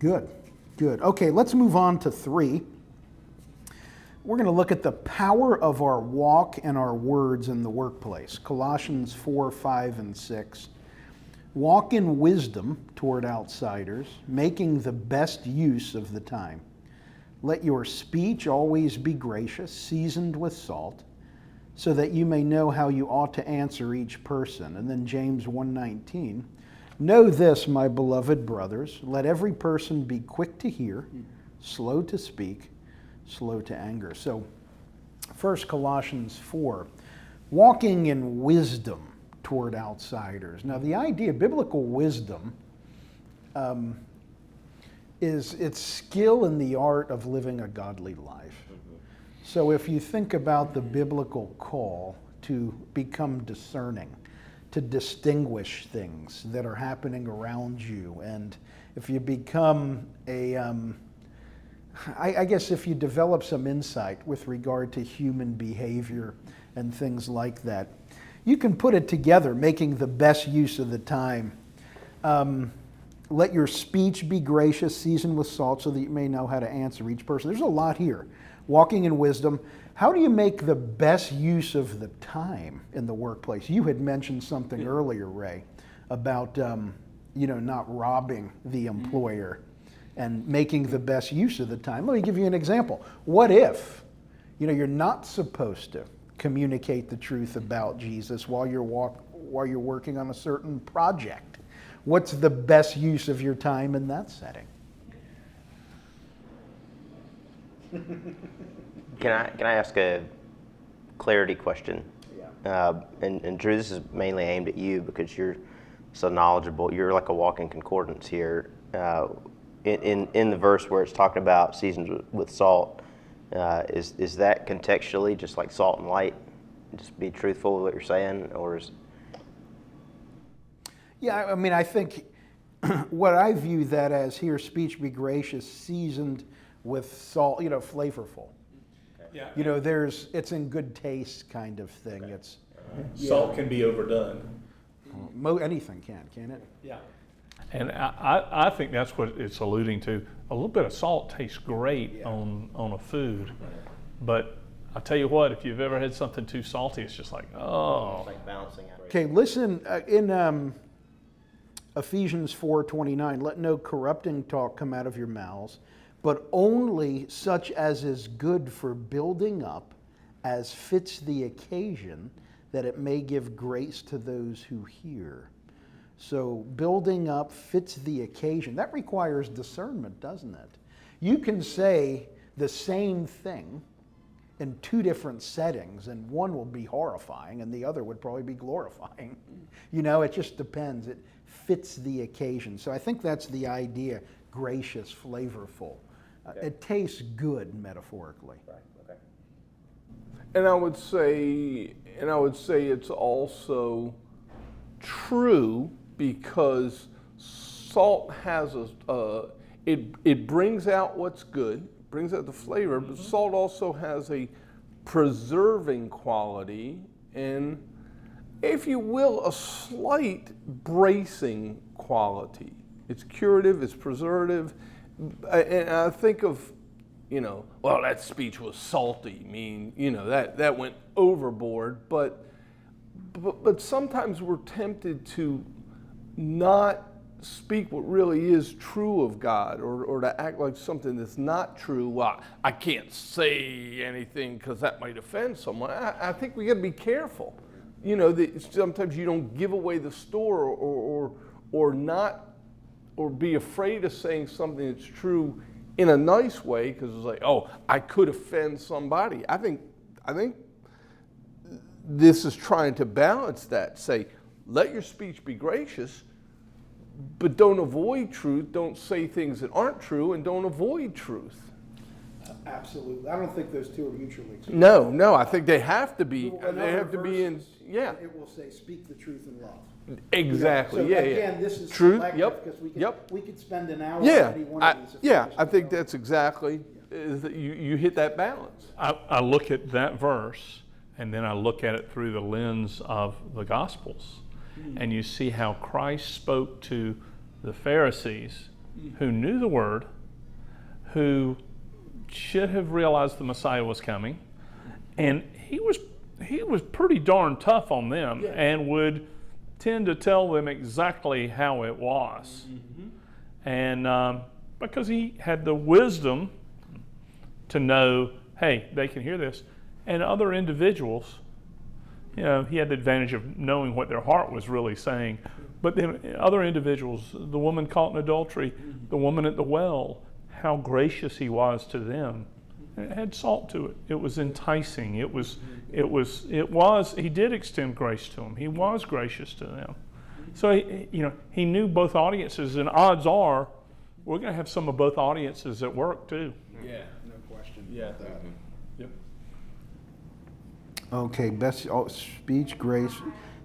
Good, good. Okay, let's move on to 3. We're going to look at the power of our walk and our words in the workplace. Colossians 4, 5, and 6. Walk in wisdom toward outsiders, making the best use of the time. Let your speech always be gracious, seasoned with salt, so that you may know how you ought to answer each person. And then James 1:19. Know this, my beloved brothers, let every person be quick to hear, slow to speak, slow to anger. So, first Colossians 4, walking in wisdom toward outsiders. Now, the idea of biblical wisdom is its skill in the art of living a godly life. So if you think about the biblical call to become discerning, to distinguish things that are happening around you, and if you become I guess if you develop some insight with regard to human behavior and things like that, you can put it together, making the best use of the time. Let your speech be gracious, seasoned with salt, so that you may know how to answer each person. There's a lot here. Walking in wisdom. How do you make the best use of the time in the workplace? You had mentioned something earlier, Ray, about not robbing the employer and making the best use of the time. Let me give you an example. What if, you're not supposed to communicate the truth about Jesus while you're working on a certain project? What's the best use of your time in that setting? Can I ask a clarity question? Yeah. And Drew, this is mainly aimed at you because you're so knowledgeable. You're like a walking concordance here. In the verse where it's talking about seasoned with salt, is that contextually just like salt and light? Just be truthful with what you're saying, or is? Yeah, I mean, I think what I view that as here, speech be gracious, seasoned with salt, flavorful. Yeah. It's in good taste kind of thing. Okay. Salt can be overdone. Anything can it? Yeah. And I think that's what it's alluding to. A little bit of salt tastes great on a food, but I'll tell you what, if you've ever had something too salty, it's just like, oh. It's like balancing out. Okay, listen, in Ephesians 4:29, let no corrupting talk come out of your mouths, but only such as is good for building up, as fits the occasion, that it may give grace to those who hear. So building up fits the occasion. That requires discernment, doesn't it? You can say the same thing in 2 different settings, and one will be horrifying and the other would probably be glorifying. It just depends. It fits the occasion. So I think that's the idea, gracious, flavorful. Okay. It tastes good, metaphorically. Right. Okay. And I would say it's also true because salt has it brings out what's good, brings out the flavor, but salt also has a preserving quality and, if you will, a slight bracing quality. It's curative, it's preservative, and I think of, well, that speech was salty, that went overboard, but sometimes we're tempted to not speak what really is true of God, or to act like something that's not true. Well, I can't say anything because that might offend someone. I think we got to be careful. Sometimes you don't give away the store, or be afraid of saying something that's true in a nice way because it's like, oh, I could offend somebody. I think this is trying to balance that. Say, let your speech be gracious, but don't avoid truth. Don't say things that aren't true, and don't avoid truth. Absolutely. I don't think those two are mutually exclusive. No. I think they have to be. They have to be in. Yeah. It will say, "Speak the truth in love." Exactly. So yeah. Again, this is truth. selective Yep. because we could spend an hour Yeah. on any one of these. I think that's exactly. Is that you hit that balance. I look at that verse and then I look at it through the lens of the Gospels. And you see how Christ spoke to the Pharisees who knew the word, who should have realized the Messiah was coming, and he was pretty darn tough on them and would tend to tell them exactly how it was. And because he had the wisdom to know, hey, they can hear this. And other individuals, he had the advantage of knowing what their heart was really saying. But then other individuals, the woman caught in adultery, the woman at the well, how gracious he was to them. It had salt to it. It was enticing. He did extend grace to them. He was gracious to them. So he knew both audiences, and odds are we're going to have some of both audiences at work too. Yeah. No question. Yeah. Yep. Okay, best speech, grace,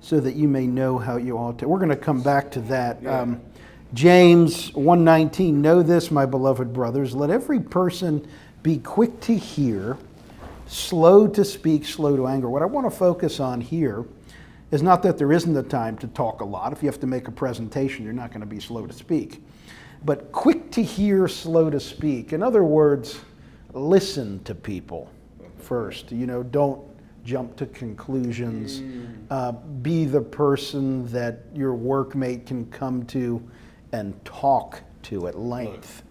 so that you may know how you ought to. We're going to come back to that. James 1:19, know this, my beloved brothers, let every person be quick to hear, slow to speak, slow to anger. What I want to focus on here is not that there isn't a time to talk a lot. If you have to make a presentation, you're not going to be slow to speak. But quick to hear, slow to speak. In other words, listen to people first. Don't jump to conclusions. Be the person that your workmate can come to and talk to at length.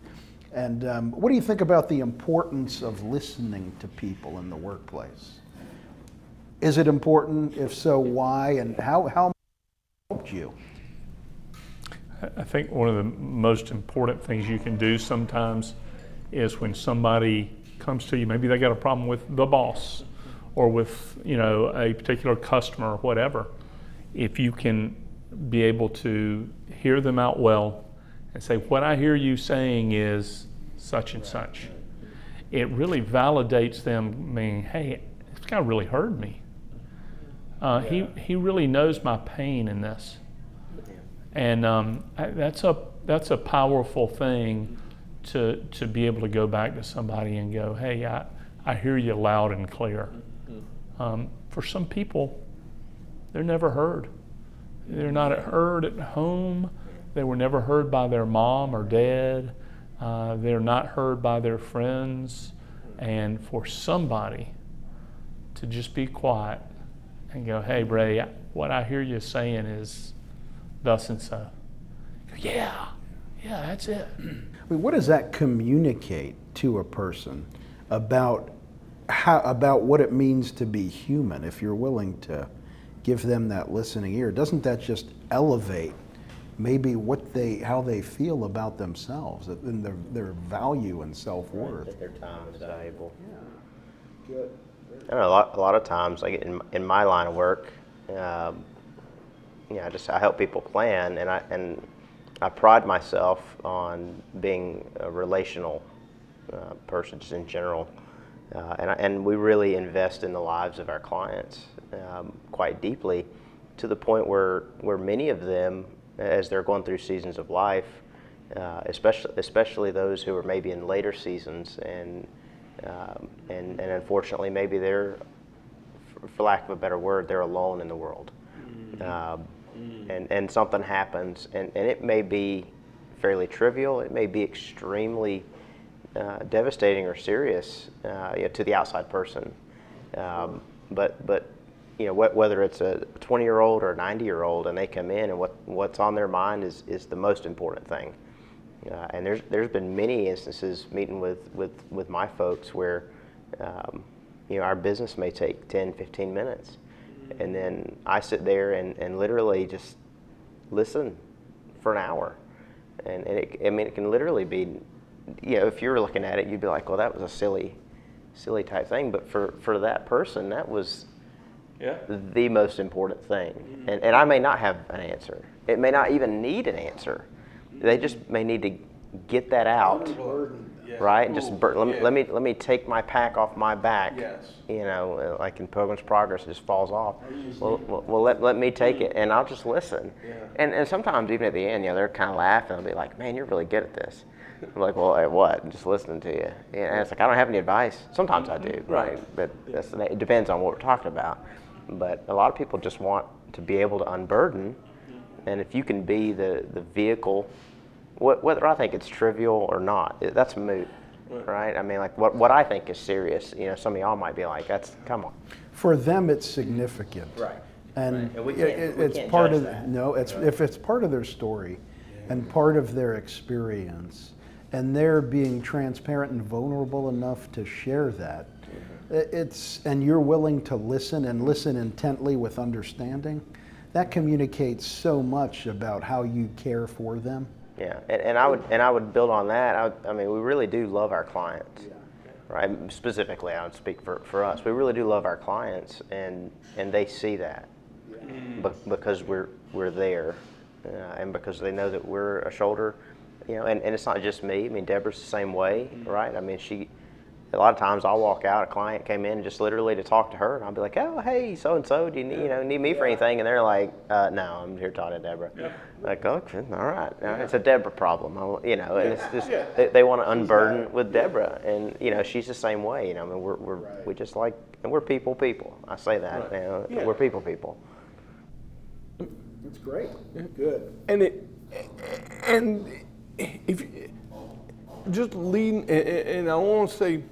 And what do you think about the importance of listening to people in the workplace? Is it important? If so, why? And how helped you? I think one of the most important things you can do sometimes is when somebody comes to you, maybe they got a problem with the boss or with a particular customer or whatever. If you can be able to hear them out well and say, what I hear you saying is such and such, it really validates them, meaning, hey, this guy really heard me. He really knows my pain in this. And that's a powerful thing to be able to go back to somebody and go, hey, I hear you loud and clear. For some people, they're never heard. They're not heard at home. They were never heard by their mom or dad. They're not heard by their friends. And for somebody to just be quiet and go, hey, Ray, what I hear you saying is thus and so. Yeah, that's it. What does that communicate to a person about what it means to be human? If you're willing to give them that listening ear, doesn't that just elevate maybe how they feel about themselves and their value and self-worth? That their time is valuable. Yeah. Good. I know a lot of times, like in my line of work, I help people plan, and I pride myself on being a relational person, just in general, and we really invest in the lives of our clients quite deeply, to the point where many of them, as they're going through seasons of life, especially those who are maybe in later seasons, and unfortunately maybe they're, for lack of a better word, they're alone in the world. And something happens, and it may be fairly trivial, it may be extremely devastating or serious to the outside person. But whether it's a 20-year-old or a 90-year-old, and they come in, and what's on their mind is the most important thing. And there's been many instances meeting with my folks where our business may take 10, 15 minutes. And then I sit there and literally just listen for an hour. And it can literally be, if you were looking at it, you'd be like, well, that was a silly type thing. But for that person, that was the most important thing. And I may not have an answer. It may not even need an answer. They just may need to get that out. Right, and just let me take my pack off my back. Yes. Like in Pilgrim's Progress, it just falls off. Well, let me take it, and I'll just listen. Yeah. And sometimes even at the end, they're kind of laughing. They'll be like, "Man, you're really good at this." I'm like, "Well, at what?" I'm just listening to you. And it's like, I don't have any advice. Sometimes I do, right? But it depends on what we're talking about. But a lot of people just want to be able to unburden, and if you can be the vehicle whether I think it's trivial or not, that's moot, right? I mean, like what I think is serious, some of y'all might be like, come on. For them, it's significant. Right. And And we can't it's judge part of that. no, if it's part of their story and part of their experience, and they're being transparent and vulnerable enough to share that, and you're willing to listen and listen intently with understanding, that communicates so much about how you care for them. Yeah, and I would build on that. I mean, we really do love our clients, right? Specifically, I would speak for us. We really do love our clients, and they see that because we're there, and because they know that we're a shoulder, and it's not just me. I mean, Deborah's the same way, right? I mean, a lot of times I'll walk out, a client came in just literally to talk to her, and I'll be like, oh, hey, so-and-so, do you need me for anything? And they're like, no, I'm here talking to Deborah. Yeah. Like, okay, all right. It's a Deborah problem, and it's just, they want to unburden with Deborah, and, she's the same way, I mean, we just like, and we're people. I say that, we're people. That's great. Good. And if just leading, and I want to say,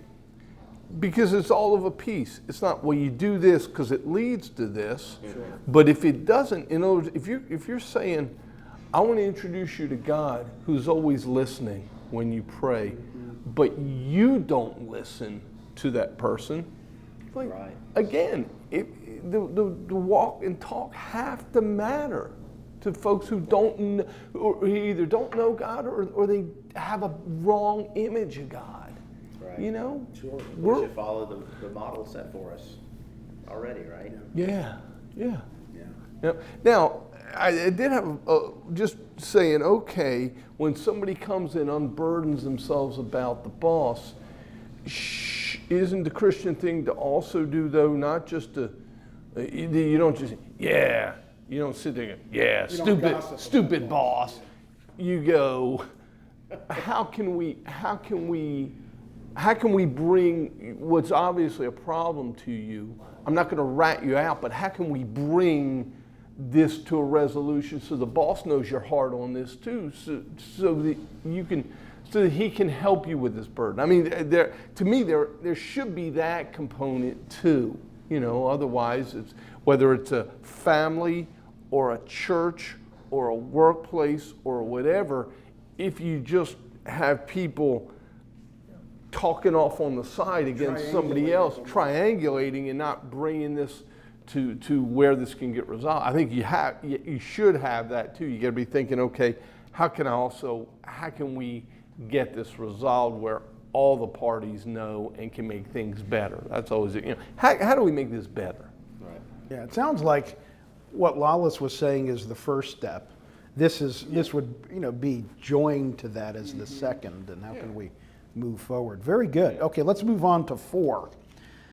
because it's all of a piece. It's not, well, you do this because it leads to this. Sure. But if it doesn't, in other words, if you're saying, I want to introduce you to God who's always listening when you pray, but you don't listen to that person, like, right. Again, the walk and talk have to matter to folks who or either don't know God or they have a wrong image of God. Right. Sure. We should follow the model set for us already, right? Yeah. Now, I did have just saying, okay, when somebody comes in, unburdens themselves about the boss, isn't the Christian thing to also do, though, not just to, you don't just, you don't sit there and, stupid boss. You go, how can we bring what's obviously a problem to you? I'm not going to rat you out, but how can we bring this to a resolution so the boss knows your heart on this too, so that he can help you with this burden? I mean, to me, there should be that component too. Otherwise, it's whether it's a family or a church or a workplace or whatever. If you just have people talking off on the side against somebody else, triangulating and not bringing this to where this can get resolved. I think you should have that too. You got to be thinking, okay, how can we get this resolved where all the parties know and can make things better? That's always how do we make this better? Right. Yeah, it sounds like what Lawless was saying is the first step. This would be joined to that as the second, and how can we move forward? Very good. Okay, let's move on to 4.